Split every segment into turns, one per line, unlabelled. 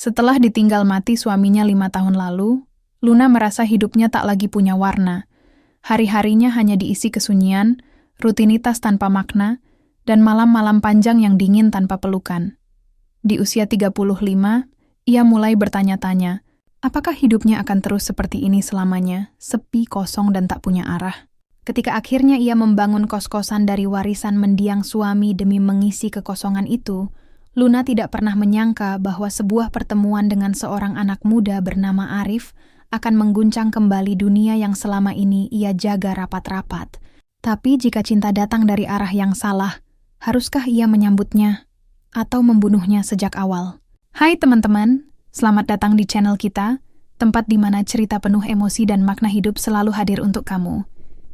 Setelah ditinggal mati suaminya 5 tahun lalu, Luna merasa hidupnya tak lagi punya warna. Hari-harinya hanya diisi kesunyian, rutinitas tanpa makna, dan malam-malam panjang yang dingin tanpa pelukan. Di usia 35, ia mulai bertanya-tanya, apakah hidupnya akan terus seperti ini selamanya, sepi, kosong, dan tak punya arah? Ketika akhirnya ia membangun kos-kosan dari warisan mendiang suami demi mengisi kekosongan itu, Luna tidak pernah menyangka bahwa sebuah pertemuan dengan seorang anak muda bernama Arif akan mengguncang kembali dunia yang selama ini ia jaga rapat-rapat. Tapi jika cinta datang dari arah yang salah, haruskah ia menyambutnya atau membunuhnya sejak awal? Hai teman-teman, selamat datang di channel kita, tempat di mana cerita penuh emosi dan makna hidup selalu hadir untuk kamu.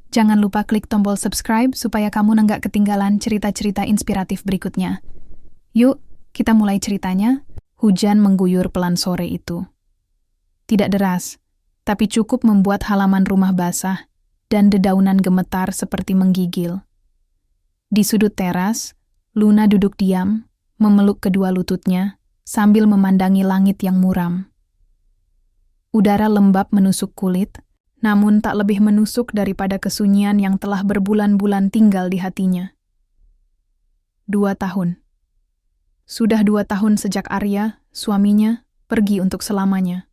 Jangan lupa klik tombol subscribe supaya kamu nggak ketinggalan cerita-cerita inspiratif berikutnya. Yuk, kita mulai ceritanya. Hujan mengguyur pelan sore itu. Tidak deras, tapi cukup membuat halaman rumah basah dan dedaunan gemetar seperti menggigil. Di sudut teras, Luna duduk diam, memeluk kedua lututnya, sambil memandangi langit yang muram. Udara lembab menusuk kulit, namun tak lebih menusuk daripada kesunyian yang telah berbulan-bulan tinggal di hatinya. 2 tahun. Sudah 2 tahun sejak Arya, suaminya, pergi untuk selamanya.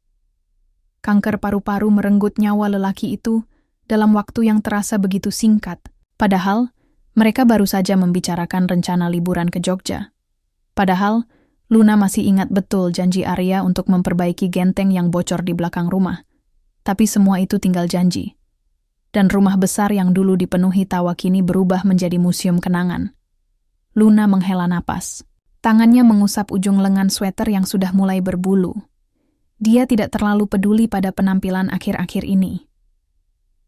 Kanker paru-paru merenggut nyawa lelaki itu dalam waktu yang terasa begitu singkat, padahal mereka baru saja membicarakan rencana liburan ke Jogja. Padahal, Luna masih ingat betul janji Arya untuk memperbaiki genteng yang bocor di belakang rumah. Tapi semua itu tinggal janji. Dan rumah besar yang dulu dipenuhi tawa kini berubah menjadi museum kenangan. Luna menghela napas. Tangannya mengusap ujung lengan sweater yang sudah mulai berbulu. Dia tidak terlalu peduli pada penampilan akhir-akhir ini.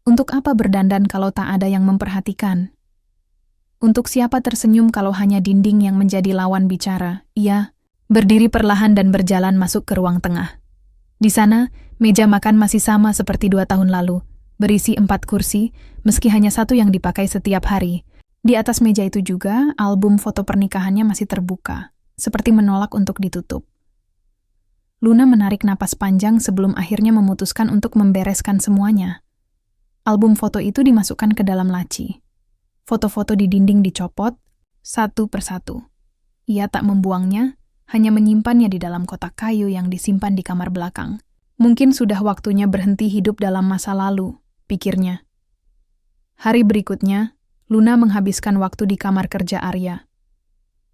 Untuk apa berdandan kalau tak ada yang memperhatikan? Untuk siapa tersenyum kalau hanya dinding yang menjadi lawan bicara? Ia berdiri perlahan dan berjalan masuk ke ruang tengah. Di sana, meja makan masih sama seperti 2 tahun lalu, berisi 4 kursi, meski hanya satu yang dipakai setiap hari. Di atas meja itu juga, album foto pernikahannya masih terbuka, seperti menolak untuk ditutup. Luna menarik napas panjang sebelum akhirnya memutuskan untuk membereskan semuanya. Album foto itu dimasukkan ke dalam laci. Foto-foto di dinding dicopot, satu persatu. Ia tak membuangnya, hanya menyimpannya di dalam kotak kayu yang disimpan di kamar belakang. Mungkin sudah waktunya berhenti hidup dalam masa lalu, pikirnya. Hari berikutnya, Luna menghabiskan waktu di kamar kerja Arya.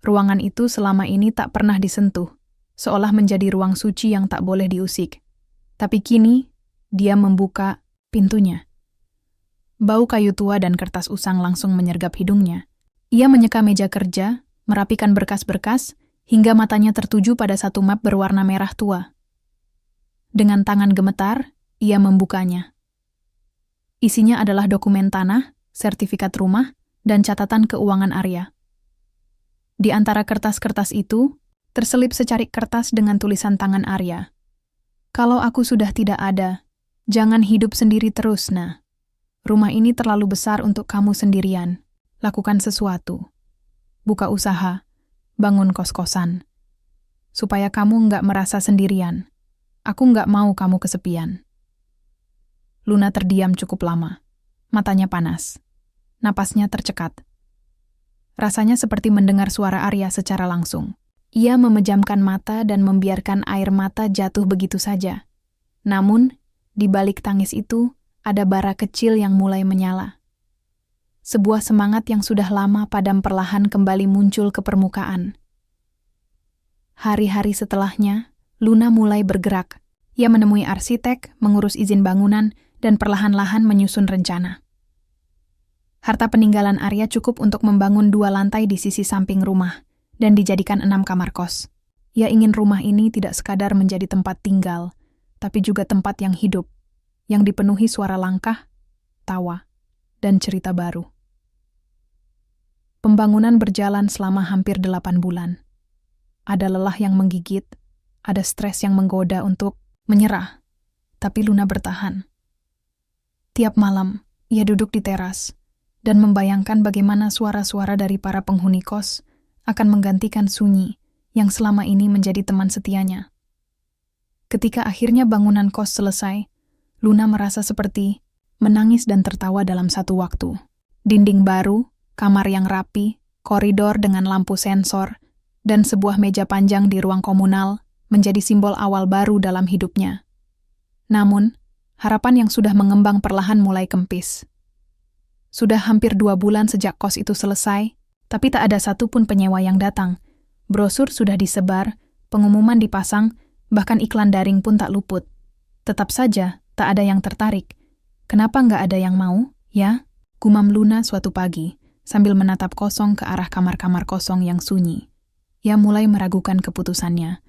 Ruangan itu selama ini tak pernah disentuh, seolah menjadi ruang suci yang tak boleh diusik. Tapi kini, dia membuka pintunya. Bau kayu tua dan kertas usang langsung menyergap hidungnya. Ia menyeka meja kerja, merapikan berkas-berkas, hingga matanya tertuju pada satu map berwarna merah tua. Dengan tangan gemetar, ia membukanya. Isinya adalah dokumen tanah, sertifikat rumah, dan catatan keuangan Arya. Di antara kertas-kertas itu, terselip secarik kertas dengan tulisan tangan Arya. Kalau aku sudah tidak ada, jangan hidup sendiri terus, nah. Rumah ini terlalu besar untuk kamu sendirian. Lakukan sesuatu. Buka usaha. Bangun kos-kosan. Supaya kamu nggak merasa sendirian. Aku nggak mau kamu kesepian. Luna terdiam cukup lama. Matanya panas. Napasnya tercekat. Rasanya seperti mendengar suara Arya secara langsung. Ia memejamkan mata dan membiarkan air mata jatuh begitu saja. Namun, di balik tangis itu, ada bara kecil yang mulai menyala. Sebuah semangat yang sudah lama padam perlahan kembali muncul ke permukaan. Hari-hari setelahnya, Luna mulai bergerak. Ia menemui arsitek, mengurus izin bangunan, dan perlahan-lahan menyusun rencana. Harta peninggalan Arya cukup untuk membangun 2 lantai di sisi samping rumah, dan dijadikan 6 kamar kos. Ia ingin rumah ini tidak sekadar menjadi tempat tinggal, tapi juga tempat yang hidup, yang dipenuhi suara langkah, tawa, dan cerita baru. Pembangunan berjalan selama hampir 8 bulan. Ada lelah yang menggigit, ada stres yang menggoda untuk menyerah, tapi Luna bertahan. Tiap malam, ia duduk di teras dan membayangkan bagaimana suara-suara dari para penghuni kos akan menggantikan sunyi yang selama ini menjadi teman setianya. Ketika akhirnya bangunan kos selesai, Luna merasa seperti menangis dan tertawa dalam satu waktu. Dinding baru, kamar yang rapi, koridor dengan lampu sensor, dan sebuah meja panjang di ruang komunal menjadi simbol awal baru dalam hidupnya. Namun, harapan yang sudah mengembang perlahan mulai kempis. Sudah hampir 2 bulan sejak kos itu selesai, tapi tak ada satupun penyewa yang datang. Brosur sudah disebar, pengumuman dipasang, bahkan iklan daring pun tak luput. Tetap saja, tak ada yang tertarik. Kenapa nggak ada yang mau, ya? Gumam Luna suatu pagi, sambil menatap kosong ke arah kamar-kamar kosong yang sunyi. Ia mulai meragukan keputusannya.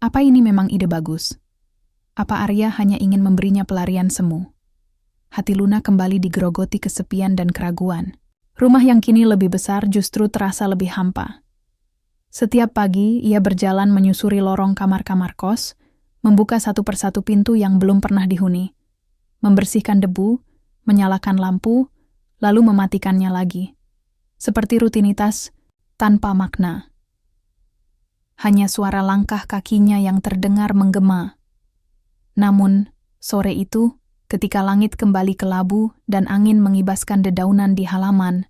Apa ini memang ide bagus? Apa Arya hanya ingin memberinya pelarian semu? Hati Luna kembali digerogoti kesepian dan keraguan. Rumah yang kini lebih besar justru terasa lebih hampa. Setiap pagi, ia berjalan menyusuri lorong kamar-kamar kos, membuka satu persatu pintu yang belum pernah dihuni, membersihkan debu, menyalakan lampu, lalu mematikannya lagi. Seperti rutinitas, tanpa makna. Hanya suara langkah kakinya yang terdengar menggema. Namun, sore itu, ketika langit kembali kelabu dan angin mengibaskan dedaunan di halaman,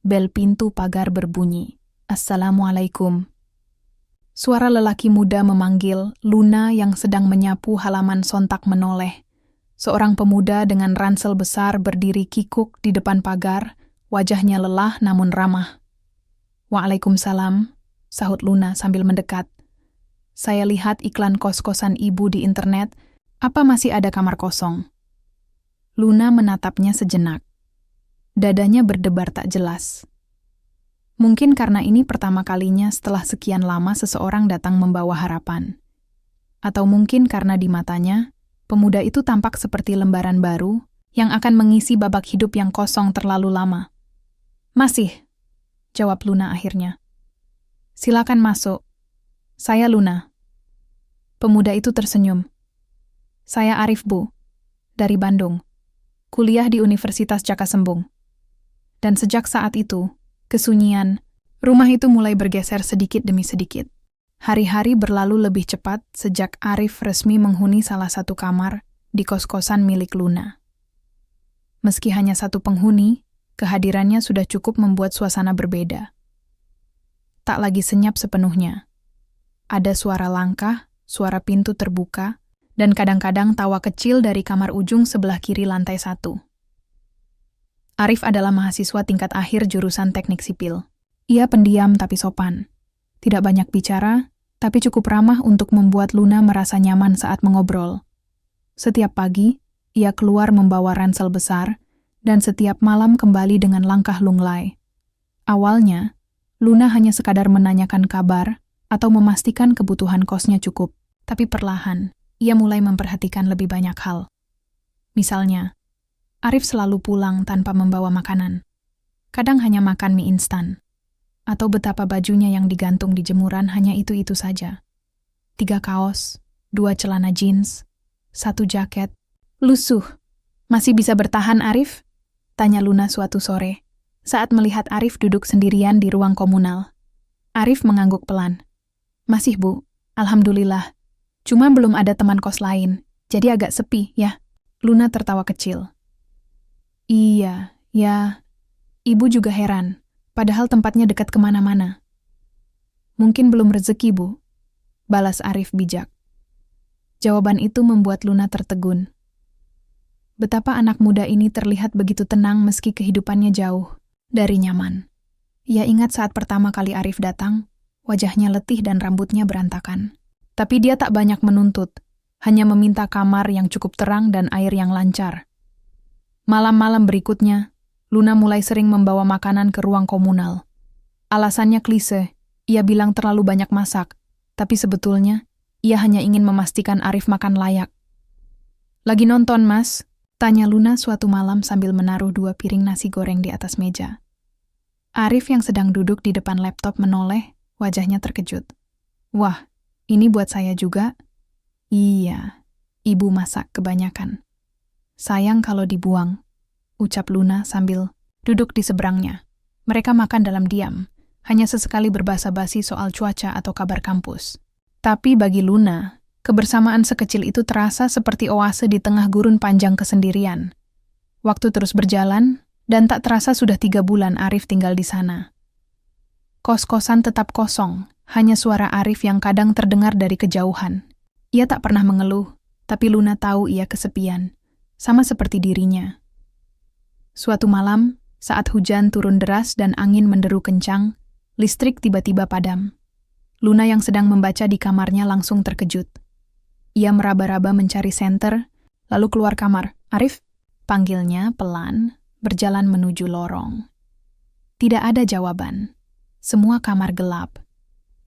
bel pintu pagar berbunyi. Assalamualaikum. Suara lelaki muda memanggil. Luna yang sedang menyapu halaman sontak menoleh. Seorang pemuda dengan ransel besar berdiri kikuk di depan pagar, wajahnya lelah namun ramah. Waalaikumsalam, sahut Luna sambil mendekat. Saya lihat iklan kos-kosan ibu di internet, apa masih ada kamar kosong? Luna menatapnya sejenak. Dadanya berdebar tak jelas. Mungkin karena ini pertama kalinya setelah sekian lama seseorang datang membawa harapan. Atau mungkin karena di matanya, pemuda itu tampak seperti lembaran baru yang akan mengisi babak hidup yang kosong terlalu lama. Masih, jawab Luna akhirnya. Silakan masuk. Saya Luna. Pemuda itu tersenyum. Saya Arif, Bu. Dari Bandung. Kuliah di Universitas Jaka Sembung. Dan sejak saat itu, kesunyian, rumah itu mulai bergeser sedikit demi sedikit. Hari-hari berlalu lebih cepat sejak Arif resmi menghuni salah satu kamar di kos-kosan milik Luna. Meski hanya satu penghuni, kehadirannya sudah cukup membuat suasana berbeda. Tak lagi senyap sepenuhnya. Ada suara langkah, suara pintu terbuka, dan kadang-kadang tawa kecil dari kamar ujung sebelah kiri lantai 1. Arif adalah mahasiswa tingkat akhir jurusan teknik sipil. Ia pendiam tapi sopan. Tidak banyak bicara, tapi cukup ramah untuk membuat Luna merasa nyaman saat mengobrol. Setiap pagi, ia keluar membawa ransel besar, dan setiap malam kembali dengan langkah lunglai. Awalnya, Luna hanya sekadar menanyakan kabar atau memastikan kebutuhan kosnya cukup, tapi perlahan, ia mulai memperhatikan lebih banyak hal. Misalnya, Arif selalu pulang tanpa membawa makanan. Kadang hanya makan mie instan. Atau betapa bajunya yang digantung di jemuran hanya itu-itu saja. 3 kaos, 2 celana jeans, 1 jaket. Lusuh. Masih bisa bertahan, Arif? Tanya Luna suatu sore, saat melihat Arif duduk sendirian di ruang komunal. Arif mengangguk pelan. Masih, Bu. Alhamdulillah. Cuma belum ada teman kos lain, jadi agak sepi, ya. Luna tertawa kecil. Iya, ya. Ibu juga heran. Padahal tempatnya dekat kemana-mana. Mungkin belum rezeki, Bu. Balas Arif bijak. Jawaban itu membuat Luna tertegun. Betapa anak muda ini terlihat begitu tenang meski kehidupannya jauh dari nyaman. Ia ingat saat pertama kali Arif datang, wajahnya letih dan rambutnya berantakan. Tapi dia tak banyak menuntut, hanya meminta kamar yang cukup terang dan air yang lancar. Malam-malam berikutnya, Luna mulai sering membawa makanan ke ruang komunal. Alasannya klise, ia bilang terlalu banyak masak, tapi sebetulnya, ia hanya ingin memastikan Arif makan layak. Lagi nonton, Mas? Tanya Luna suatu malam sambil menaruh 2 piring nasi goreng di atas meja. Arif yang sedang duduk di depan laptop menoleh, wajahnya terkejut. Wah, ini buat saya juga? Iya, ibu masak kebanyakan. Sayang kalau dibuang, ucap Luna sambil duduk di seberangnya. Mereka makan dalam diam, hanya sesekali berbasa-basi soal cuaca atau kabar kampus. Tapi bagi Luna, Kebersamaan sekecil itu terasa seperti oase di tengah gurun panjang kesendirian. Waktu terus berjalan, dan tak terasa sudah 3 bulan Arif tinggal di sana. Kos-kosan tetap kosong, hanya suara Arif yang kadang terdengar dari kejauhan. Ia tak pernah mengeluh, tapi Luna tahu ia kesepian, sama seperti dirinya. Suatu malam, saat hujan turun deras dan angin menderu kencang, listrik tiba-tiba padam. Luna yang sedang membaca di kamarnya langsung terkejut. Ia meraba-raba mencari senter, lalu keluar kamar. "Arif?" panggilnya pelan, berjalan menuju lorong. Tidak ada jawaban. Semua kamar gelap.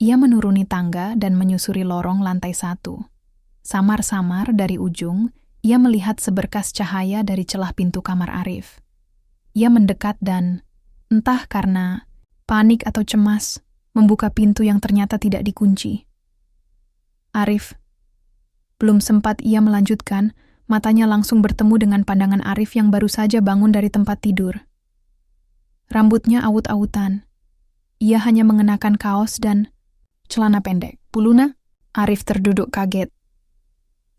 Ia menuruni tangga dan menyusuri lorong lantai 1. Samar-samar dari ujung, ia melihat seberkas cahaya dari celah pintu kamar Arif. Ia mendekat dan, entah karena panik atau cemas, membuka pintu yang ternyata tidak dikunci. "Arif." Belum sempat ia melanjutkan, matanya langsung bertemu dengan pandangan Arif yang baru saja bangun dari tempat tidur. Rambutnya awut-awutan. Ia hanya mengenakan kaos dan celana pendek. "Luna?" Arif terduduk kaget.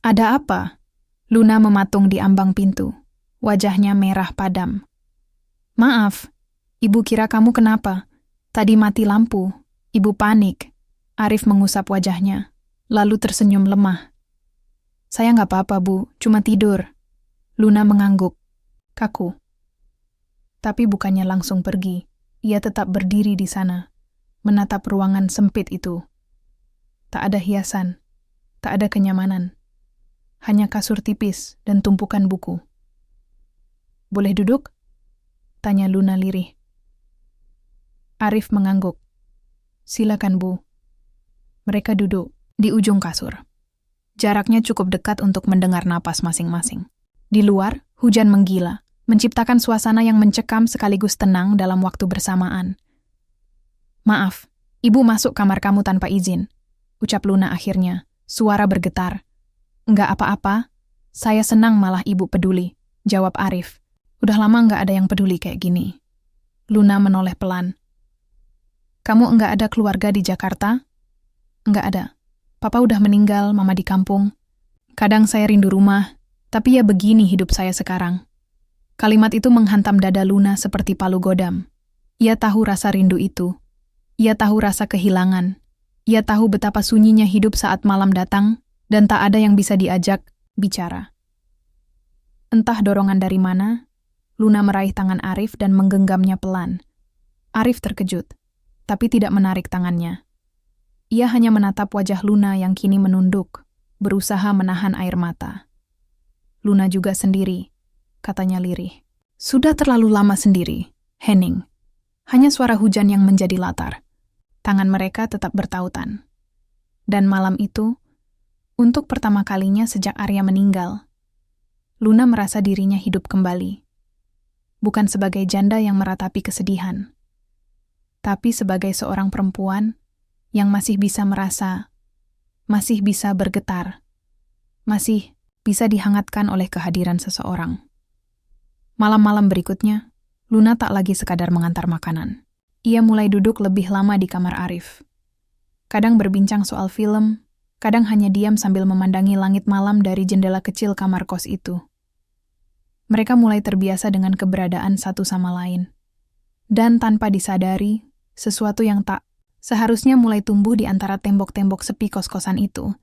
"Ada apa?" Luna mematung di ambang pintu. Wajahnya merah padam. "Maaf, ibu kira kamu kenapa? Tadi mati lampu." Ibu panik. Arif mengusap wajahnya, lalu tersenyum lemah. "Saya nggak apa-apa, Bu, cuma tidur." Luna mengangguk, kaku. Tapi bukannya langsung pergi, ia tetap berdiri di sana, menatap ruangan sempit itu. Tak ada hiasan, tak ada kenyamanan. Hanya kasur tipis dan tumpukan buku. "Boleh duduk?" tanya Luna lirih. Arif mengangguk. "Silakan, Bu." Mereka duduk di ujung kasur. Jaraknya cukup dekat untuk mendengar napas masing-masing. Di luar, hujan menggila, menciptakan suasana yang mencekam sekaligus tenang dalam waktu bersamaan. "Maaf, ibu masuk kamar kamu tanpa izin," ucap Luna akhirnya, suara bergetar. "Enggak apa-apa, saya senang malah ibu peduli," jawab Arif. "Udah lama enggak ada yang peduli kayak gini." Luna menoleh pelan. "Kamu enggak ada keluarga di Jakarta?" "Enggak ada. Papa udah meninggal, mama di kampung. Kadang saya rindu rumah, tapi ya begini hidup saya sekarang." Kalimat itu menghantam dada Luna seperti palu godam. Ia tahu rasa rindu itu. Ia tahu rasa kehilangan. Ia tahu betapa sunyinya hidup saat malam datang, dan tak ada yang bisa diajak bicara. Entah dorongan dari mana, Luna meraih tangan Arif dan menggenggamnya pelan. Arif terkejut, tapi tidak menarik tangannya. Ia hanya menatap wajah Luna yang kini menunduk, berusaha menahan air mata. "Luna juga sendiri," katanya lirih. "Sudah terlalu lama sendiri, Henning." Hanya suara hujan yang menjadi latar. Tangan mereka tetap bertautan. Dan malam itu, untuk pertama kalinya sejak Arya meninggal, Luna merasa dirinya hidup kembali. Bukan sebagai janda yang meratapi kesedihan, tapi sebagai seorang perempuan yang masih bisa merasa, masih bisa bergetar, masih bisa dihangatkan oleh kehadiran seseorang. Malam-malam berikutnya, Luna tak lagi sekadar mengantar makanan. Ia mulai duduk lebih lama di kamar Arif. Kadang berbincang soal film, kadang hanya diam sambil memandangi langit malam dari jendela kecil kamar kos itu. Mereka mulai terbiasa dengan keberadaan satu sama lain. Dan tanpa disadari, sesuatu yang tak seharusnya mulai tumbuh di antara tembok-tembok sepi kos-kosan itu.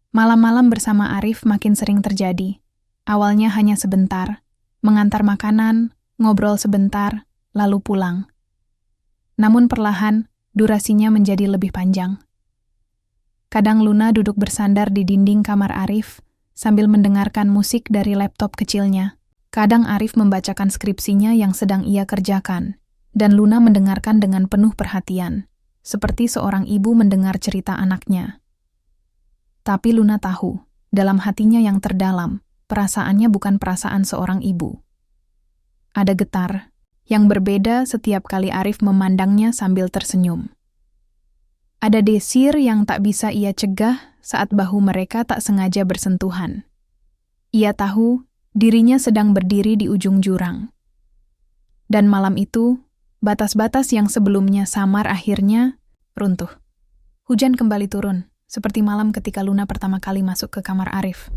Malam-malam bersama Arif makin sering terjadi. Awalnya hanya sebentar, mengantar makanan, ngobrol sebentar, lalu pulang. Namun perlahan, durasinya menjadi lebih panjang. Kadang Luna duduk bersandar di dinding kamar Arif, sambil mendengarkan musik dari laptop kecilnya. Kadang Arif membacakan skripsinya yang sedang ia kerjakan, dan Luna mendengarkan dengan penuh perhatian, seperti seorang ibu mendengar cerita anaknya. Tapi Luna tahu, dalam hatinya yang terdalam, perasaannya bukan perasaan seorang ibu. Ada getar, yang berbeda setiap kali Arif memandangnya sambil tersenyum. Ada desir yang tak bisa ia cegah saat bahu mereka tak sengaja bersentuhan. Ia tahu dirinya sedang berdiri di ujung jurang. Dan malam itu, batas-batas yang sebelumnya samar akhirnya runtuh. Hujan kembali turun, seperti malam ketika Luna pertama kali masuk ke kamar Arif.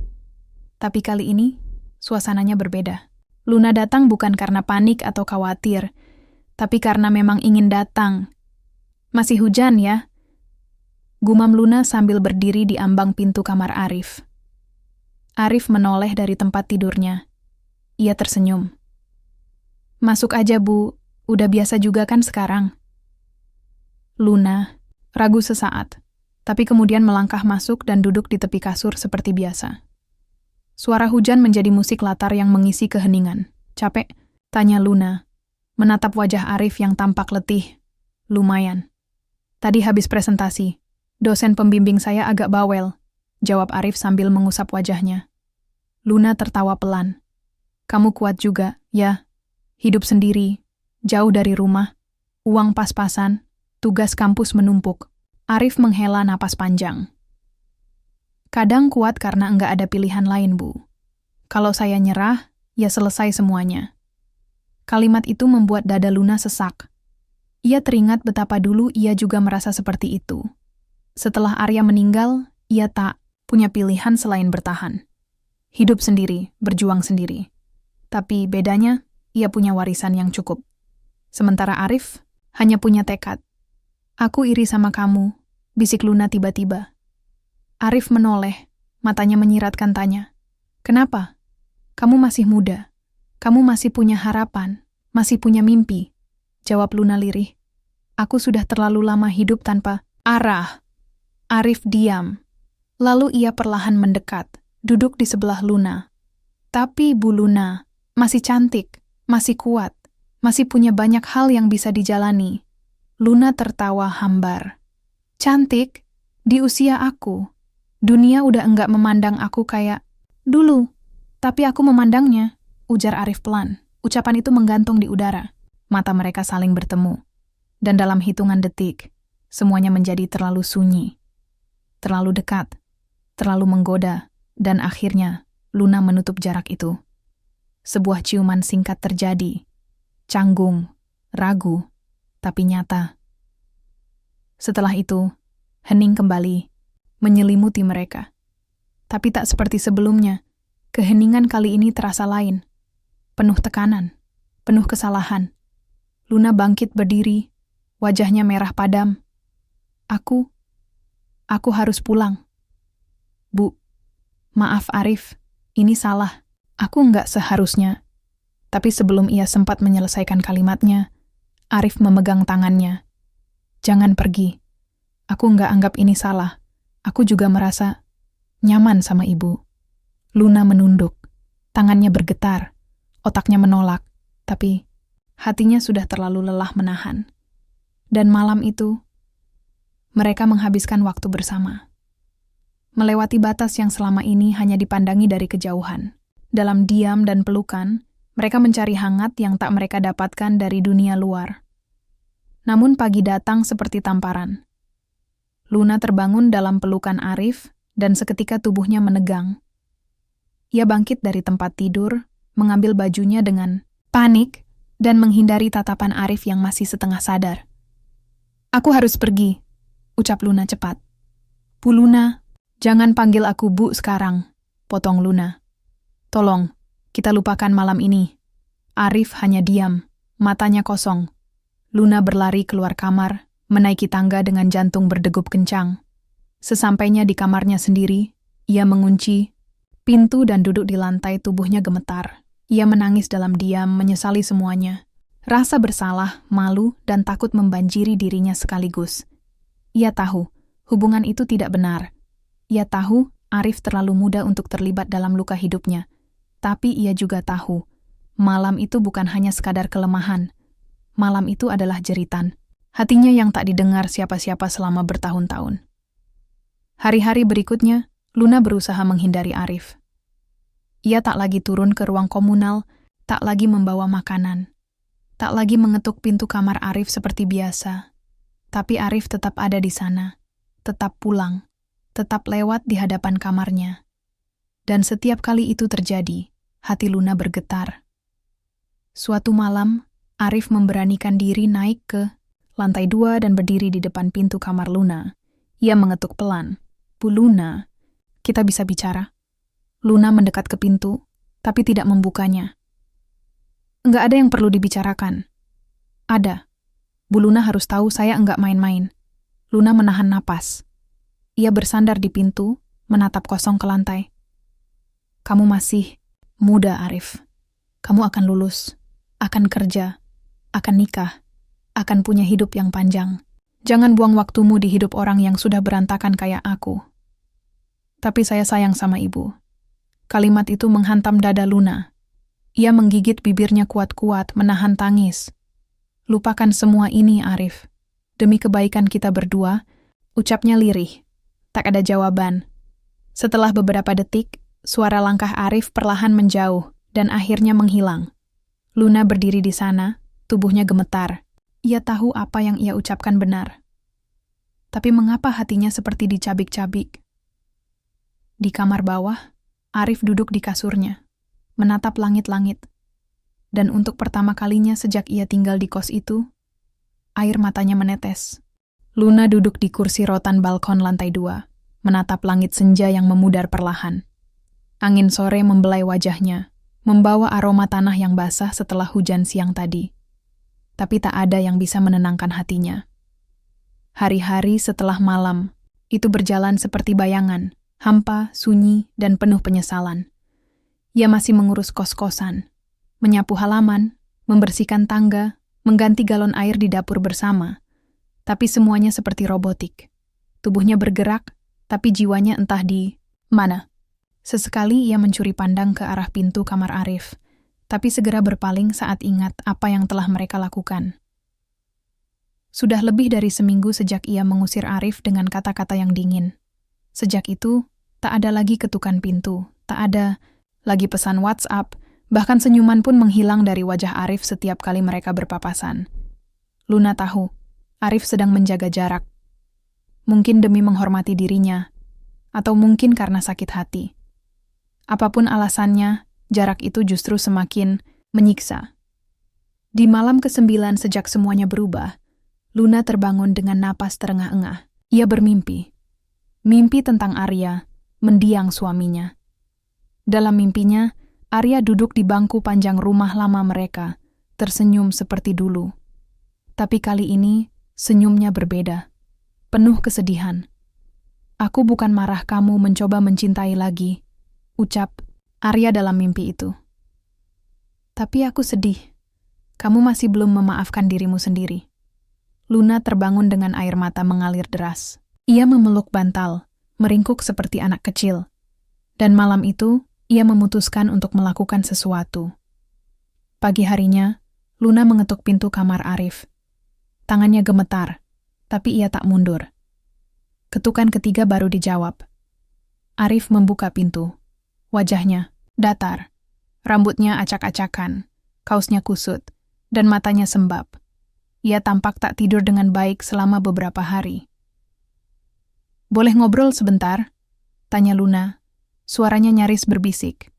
Tapi kali ini, suasananya berbeda. Luna datang bukan karena panik atau khawatir, tapi karena memang ingin datang. Masih hujan ya? Gumam Luna sambil berdiri di ambang pintu kamar Arif. Arif menoleh dari tempat tidurnya. Ia tersenyum. Masuk aja, Bu. Udah biasa juga kan sekarang? Luna ragu sesaat, tapi kemudian melangkah masuk dan duduk di tepi kasur seperti biasa. Suara hujan menjadi musik latar yang mengisi keheningan. Capek? Tanya Luna, menatap wajah Arif yang tampak letih. Lumayan. Tadi habis presentasi. Dosen pembimbing saya agak bawel, jawab Arif sambil mengusap wajahnya. Luna tertawa pelan. Kamu kuat juga, ya? Hidup sendiri, jauh dari rumah, uang pas-pasan, tugas kampus menumpuk. Arif menghela napas panjang. Kadang kuat karena enggak ada pilihan lain, Bu. Kalau saya nyerah, ya selesai semuanya. Kalimat itu membuat dada Luna sesak. Ia teringat betapa dulu ia juga merasa seperti itu. Setelah Arya meninggal, ia tak punya pilihan selain bertahan. Hidup sendiri, berjuang sendiri. Tapi bedanya, ia punya warisan yang cukup. Sementara Arif hanya punya tekad. Aku iri sama kamu, bisik Luna tiba-tiba. Arif menoleh, matanya menyiratkan tanya. Kenapa? Kamu masih muda. Kamu masih punya harapan, masih punya mimpi. Jawab Luna lirih. Aku sudah terlalu lama hidup tanpa arah. Arif diam. Lalu ia perlahan mendekat, duduk di sebelah Luna. Tapi Bu Luna masih cantik, masih kuat, masih punya banyak hal yang bisa dijalani. Luna tertawa hambar. Cantik? Di usia aku. Dunia udah enggak memandang aku kayak dulu. Tapi aku memandangnya, ujar Arif pelan. Ucapan itu menggantung di udara. Mata mereka saling bertemu. Dan dalam hitungan detik, semuanya menjadi terlalu sunyi. Terlalu dekat, terlalu menggoda, dan akhirnya Luna menutup jarak itu. Sebuah ciuman singkat terjadi. Canggung, ragu, tapi nyata. Setelah itu, hening kembali, menyelimuti mereka. Tapi tak seperti sebelumnya, keheningan kali ini terasa lain. Penuh tekanan, penuh kesalahan. Luna bangkit berdiri, wajahnya merah padam. Aku harus pulang. Bu, maaf Arif, ini salah. Aku enggak seharusnya. Tapi sebelum ia sempat menyelesaikan kalimatnya, Arif memegang tangannya. Jangan pergi. Aku enggak anggap ini salah. Aku juga merasa nyaman sama ibu. Luna menunduk. Tangannya bergetar. Otaknya menolak. Tapi hatinya sudah terlalu lelah menahan. Dan malam itu, mereka menghabiskan waktu bersama. Melewati batas yang selama ini hanya dipandangi dari kejauhan. Dalam diam dan pelukan, mereka mencari hangat yang tak mereka dapatkan dari dunia luar. Namun pagi datang seperti tamparan. Luna terbangun dalam pelukan Arif dan seketika tubuhnya menegang. Ia bangkit dari tempat tidur, mengambil bajunya dengan panik dan menghindari tatapan Arif yang masih setengah sadar. Aku harus pergi, ucap Luna cepat. Bu Luna, jangan panggil aku Bu sekarang, potong Luna. Tolong, kita lupakan malam ini. Arif hanya diam, matanya kosong. Luna berlari keluar kamar, menaiki tangga dengan jantung berdegup kencang. Sesampainya di kamarnya sendiri, ia mengunci pintu dan duduk di lantai, tubuhnya gemetar. Ia menangis dalam diam, menyesali semuanya. Rasa bersalah, malu, dan takut membanjiri dirinya sekaligus. Ia tahu, hubungan itu tidak benar. Ia tahu, Arif terlalu muda untuk terlibat dalam luka hidupnya. Tapi ia juga tahu, malam itu bukan hanya sekadar kelemahan. Malam itu adalah jeritan. Hatinya yang tak didengar siapa-siapa selama bertahun-tahun. Hari-hari berikutnya, Luna berusaha menghindari Arif. Ia tak lagi turun ke ruang komunal, tak lagi membawa makanan, tak lagi mengetuk pintu kamar Arif seperti biasa. Tapi Arif tetap ada di sana, tetap pulang, tetap lewat di hadapan kamarnya. Dan setiap kali itu terjadi, hati Luna bergetar. Suatu malam, Arif memberanikan diri naik ke lantai 2 dan berdiri di depan pintu kamar Luna. Ia mengetuk pelan. Bu Luna, kita bisa bicara. Luna mendekat ke pintu, tapi tidak membukanya. Enggak ada yang perlu dibicarakan. Ada. Bu Luna harus tahu saya enggak main-main. Luna menahan napas. Ia bersandar di pintu, menatap kosong ke lantai. Kamu masih muda, Arif. Kamu akan lulus, akan kerja, akan nikah, akan punya hidup yang panjang. Jangan buang waktumu di hidup orang yang sudah berantakan kayak aku. Tapi saya sayang sama ibu. Kalimat itu menghantam dada Luna. Ia menggigit bibirnya kuat-kuat, menahan tangis. Lupakan semua ini, Arif. Demi kebaikan kita berdua, ucapnya lirih. Tak ada jawaban. Setelah beberapa detik, suara langkah Arif perlahan menjauh dan akhirnya menghilang. Luna berdiri di sana, tubuhnya gemetar. Ia tahu apa yang ia ucapkan benar. Tapi mengapa hatinya seperti dicabik-cabik? Di kamar bawah, Arif duduk di kasurnya, menatap langit-langit. Dan untuk pertama kalinya sejak ia tinggal di kos itu, air matanya menetes. Luna duduk di kursi rotan balkon lantai 2, menatap langit senja yang memudar perlahan. Angin sore membelai wajahnya, membawa aroma tanah yang basah setelah hujan siang tadi. Tapi tak ada yang bisa menenangkan hatinya. Hari-hari setelah malam, itu berjalan seperti bayangan, hampa, sunyi, dan penuh penyesalan. Ia masih mengurus kos-kosan, menyapu halaman, membersihkan tangga, mengganti galon air di dapur bersama. Tapi semuanya seperti robotik. Tubuhnya bergerak, tapi jiwanya entah di mana. Sesekali ia mencuri pandang ke arah pintu kamar Arif, tapi segera berpaling saat ingat apa yang telah mereka lakukan. Sudah lebih dari seminggu sejak ia mengusir Arif dengan kata-kata yang dingin. Sejak itu, tak ada lagi ketukan pintu, tak ada lagi pesan WhatsApp, bahkan senyuman pun menghilang dari wajah Arif setiap kali mereka berpapasan. Luna tahu, Arif sedang menjaga jarak. Mungkin demi menghormati dirinya, atau mungkin karena sakit hati. Apapun alasannya, jarak itu justru semakin menyiksa. Di malam ke-9 sejak semuanya berubah, Luna terbangun dengan napas terengah-engah. Ia bermimpi. Mimpi tentang Arya, mendiang suaminya. Dalam mimpinya, Arya duduk di bangku panjang rumah lama mereka, tersenyum seperti dulu. Tapi kali ini, senyumnya berbeda. Penuh kesedihan. Aku bukan marah kamu mencoba mencintai lagi, ucap Arya dalam mimpi itu. Tapi aku sedih. Kamu masih belum memaafkan dirimu sendiri. Luna terbangun dengan air mata mengalir deras. Ia memeluk bantal, meringkuk seperti anak kecil. Dan malam itu, ia memutuskan untuk melakukan sesuatu. Pagi harinya, Luna mengetuk pintu kamar Arif. Tangannya gemetar, tapi ia tak mundur. Ketukan ketiga baru dijawab. Arif membuka pintu. Wajahnya datar, rambutnya acak-acakan, kaosnya kusut, dan matanya sembab. Ia tampak tak tidur dengan baik selama beberapa hari. "Boleh ngobrol sebentar?" tanya Luna. Suaranya nyaris berbisik.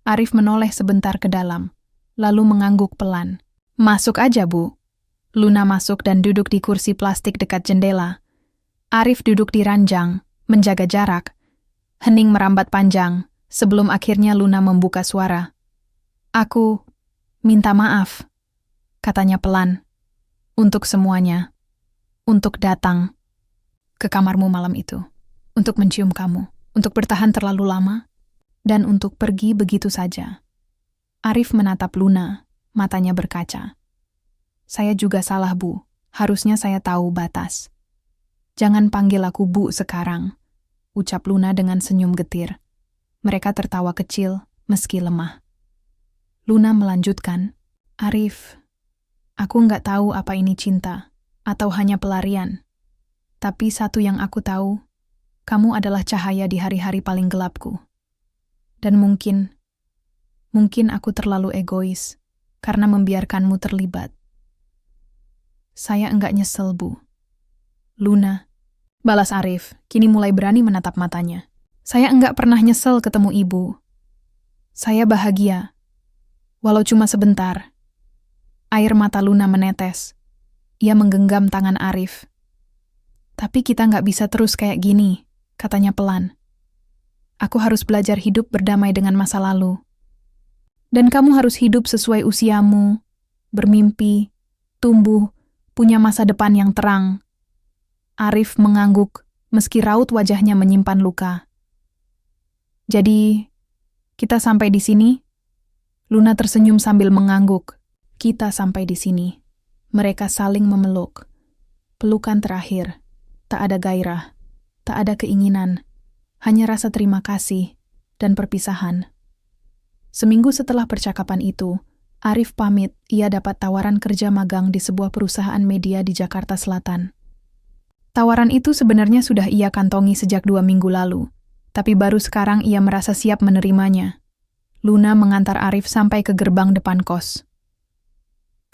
Arif menoleh sebentar ke dalam, lalu mengangguk pelan. "Masuk aja, Bu." Luna masuk dan duduk di kursi plastik dekat jendela. Arif duduk di ranjang, menjaga jarak. Hening merambat panjang, sebelum akhirnya Luna membuka suara. "Aku minta maaf," katanya pelan. "Untuk semuanya. Untuk datang ke kamarmu malam itu. Untuk mencium kamu. Untuk bertahan terlalu lama. Dan untuk pergi begitu saja." Arif menatap Luna, matanya berkaca. "Saya juga salah, Bu. Harusnya saya tahu batas." "Jangan panggil aku Bu sekarang," ucap Luna dengan senyum getir. Mereka tertawa kecil, meski lemah. Luna melanjutkan, "Arif, aku nggak tahu apa ini cinta, atau hanya pelarian. Tapi satu yang aku tahu, kamu adalah cahaya di hari-hari paling gelapku. Dan mungkin aku terlalu egois, karena membiarkanmu terlibat." "Saya enggak nyesel, Bu." "Luna," balas Arif, kini mulai berani menatap matanya. "Saya enggak pernah nyesel ketemu ibu. Saya bahagia, walau cuma sebentar." Air mata Luna menetes. Ia menggenggam tangan Arif. "Tapi kita nggak bisa terus kayak gini," katanya pelan. Aku harus belajar hidup berdamai dengan masa lalu. Dan kamu harus hidup sesuai usiamu, bermimpi, tumbuh, punya masa depan yang terang. Arif mengangguk, meski raut wajahnya menyimpan luka. Jadi, kita sampai di sini? Luna tersenyum sambil mengangguk. Kita sampai di sini. Mereka saling memeluk. Pelukan terakhir. Tak ada gairah. Tak ada keinginan. Hanya rasa terima kasih dan perpisahan. Seminggu setelah percakapan itu, Arif pamit ia dapat tawaran kerja magang di sebuah perusahaan media di Jakarta Selatan. Tawaran itu sebenarnya sudah ia kantongi sejak 2 minggu lalu, tapi baru sekarang ia merasa siap menerimanya. Luna mengantar Arif sampai ke gerbang depan kos.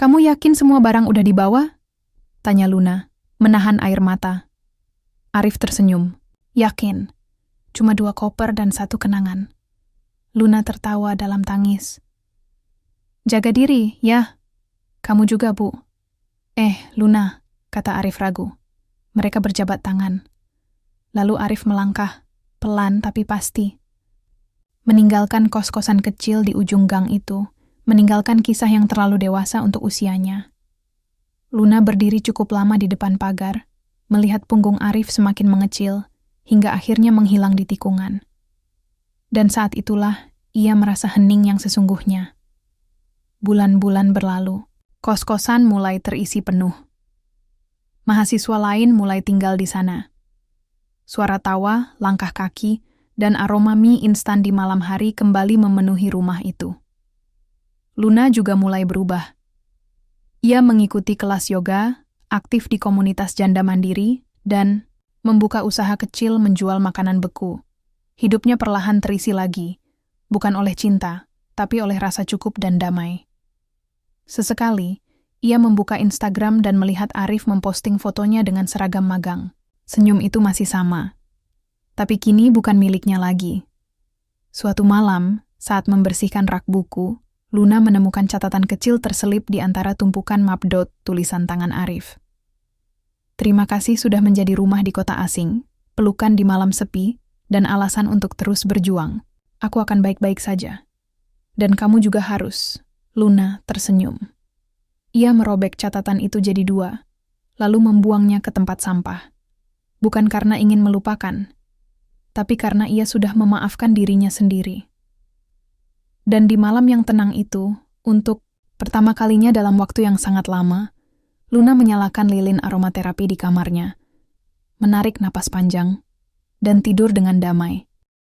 "Kamu yakin semua barang udah dibawa?" tanya Luna, menahan air mata. Arif tersenyum. "Yakin. Cuma 2 koper dan 1 kenangan." Luna tertawa dalam tangis. "Jaga diri, ya. Kamu juga, Bu." Luna," kata Arif ragu. Mereka berjabat tangan. Lalu Arif melangkah, pelan tapi pasti. Meninggalkan kos-kosan kecil di ujung gang itu, meninggalkan kisah yang terlalu dewasa untuk usianya. Luna berdiri cukup lama di depan pagar, melihat punggung Arif semakin mengecil, hingga akhirnya menghilang di tikungan. Dan saat itulah, ia merasa hening yang sesungguhnya. Bulan-bulan berlalu, kos-kosan mulai terisi penuh. Mahasiswa lain mulai tinggal di sana. Suara tawa, langkah kaki, dan aroma mie instan di malam hari kembali memenuhi rumah itu. Luna juga mulai berubah. Ia mengikuti kelas yoga, aktif di komunitas janda mandiri, dan membuka usaha kecil menjual makanan beku. Hidupnya perlahan terisi lagi, bukan oleh cinta, tapi oleh rasa cukup dan damai. Sesekali, ia membuka Instagram dan melihat Arif memposting fotonya dengan seragam magang. Senyum itu masih sama. Tapi kini bukan miliknya lagi. Suatu malam, saat membersihkan rak buku, Luna menemukan catatan kecil terselip di antara tumpukan mapdot tulisan tangan Arif. "Terima kasih sudah menjadi rumah di kota asing, pelukan di malam sepi, dan alasan untuk terus berjuang. Aku akan baik-baik saja. Dan kamu juga harus." Luna tersenyum. Ia merobek catatan itu jadi 2, lalu membuangnya ke tempat sampah. Bukan karena ingin melupakan, tapi karena ia sudah memaafkan dirinya sendiri. Dan di malam yang tenang itu, untuk pertama kalinya dalam waktu yang sangat lama, Luna menyalakan lilin aromaterapi di kamarnya, menarik napas panjang, dan tidur dengan damai.